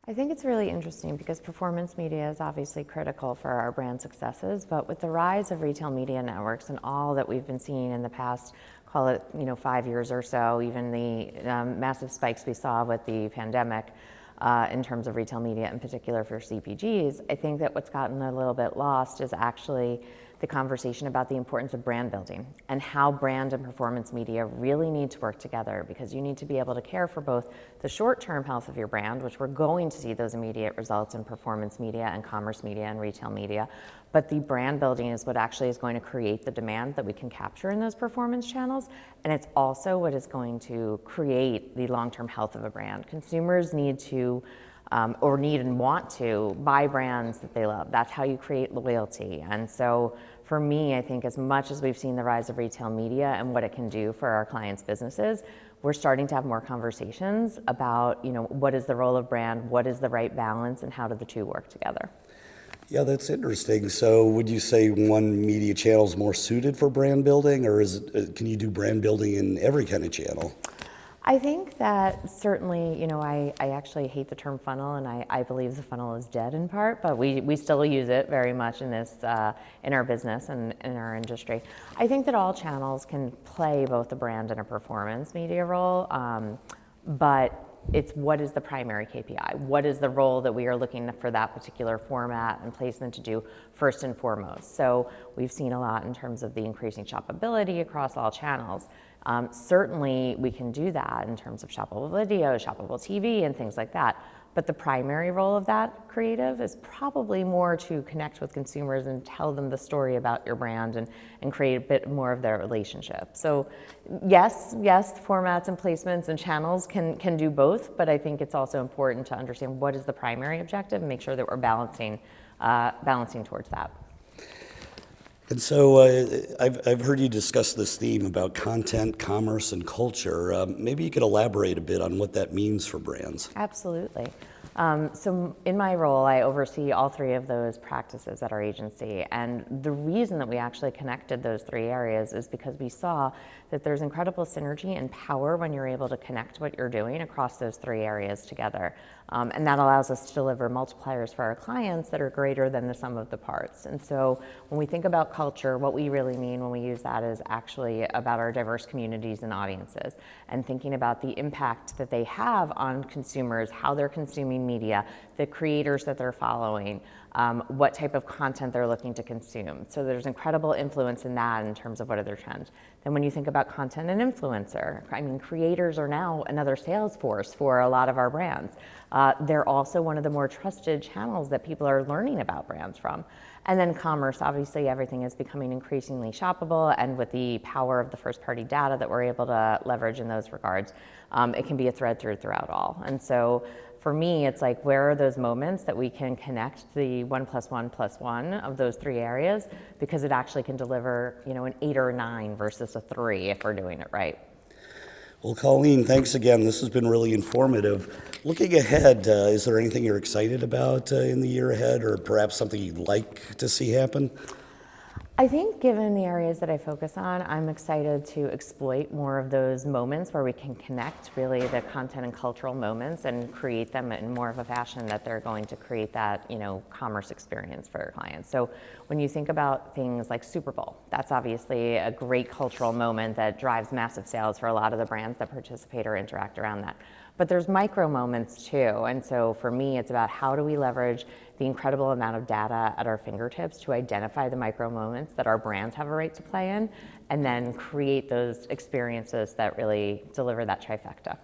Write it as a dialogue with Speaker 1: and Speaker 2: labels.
Speaker 1: I think it's really interesting because performance media is obviously critical for our brand successes, but with the rise of retail media networks and all that we've been seeing in the past, call it 5 years or so, even the massive spikes we saw with the pandemic in terms of retail media, in particular for CPGs, I think that what's gotten a little bit lost is actually the conversation about the importance of brand building and how brand and performance media really need to work together, because you need to be able to care for both the short-term health of your brand, which we're going to see those immediate results in performance media and commerce media and retail media, but the brand building is what actually is going to create the demand that we can capture in those performance channels, and it's also what is going to create the long-term health of a brand. Consumers need to or need and want to buy brands that they love. That's how you create loyalty. And so for me, I think as much as we've seen the rise of retail media and what it can do for our clients' businesses, we're starting to have more conversations about, what is the role of brand, what is the right balance, and how do the two work together?
Speaker 2: Yeah, that's interesting. So would you say one media channel is more suited for brand building, or can you do brand building in every kind of channel?
Speaker 1: I think that certainly, I actually hate the term funnel, and I believe the funnel is dead in part, but we still use it very much in this, in our business and in our industry. I think that all channels can play both a brand and a performance media role, but it's what is the primary KPI? What is the role that we are looking for that particular format and placement to do first and foremost? So we've seen a lot in terms of the increasing shoppability across all channels. Certainly we can do that in terms of shoppable video, shoppable TV, and things like that. But the primary role of that creative is probably more to connect with consumers and tell them the story about your brand and create a bit more of their relationship. So yes, formats and placements and channels can do both, but I think it's also important to understand what is the primary objective and make sure that we're balancing towards that.
Speaker 2: And so I've heard you discuss this theme about content, commerce, and culture. Maybe you could elaborate a bit on what that means for brands.
Speaker 1: Absolutely. So in my role, I oversee all three of those practices at our agency. And the reason that we actually connected those three areas is because we saw that there's incredible synergy and power when you're able to connect what you're doing across those three areas together. And that allows us to deliver multipliers for our clients that are greater than the sum of the parts. And so when we think about culture, what we really mean when we use that is actually about our diverse communities and audiences, and thinking about the impact that they have on consumers, how they're consuming media, the creators that they're following, what type of content they're looking to consume. So there's incredible influence in that in terms of what are their trends. Then when you think about content and influencer, creators are now another sales force for a lot of our brands. They're also one of the more trusted channels that people are learning about brands from. And then commerce, obviously everything is becoming increasingly shoppable, and with the power of the first party data that we're able to leverage in those regards, it can be a thread throughout all. And so for me, it's like, where are those moments that we can connect the 1 + 1 + 1 of those three areas, because it actually can deliver, an 8 or a 9 versus a 3 if we're doing it right.
Speaker 2: Well, Colleen, thanks again. This has been really informative. Looking ahead, is there anything you're excited about in the year ahead, or perhaps something you'd like to see happen?
Speaker 1: I think given the areas that I focus on, I'm excited to exploit more of those moments where we can connect really the content and cultural moments and create them in more of a fashion that they're going to create that, commerce experience for our clients. So when you think about things like Super Bowl, that's obviously a great cultural moment that drives massive sales for a lot of the brands that participate or interact around that. But there's micro moments too. And so for me, it's about how do we leverage the incredible amount of data at our fingertips to identify the micro moments that our brands have a right to play in, and then create those experiences that really deliver that trifecta.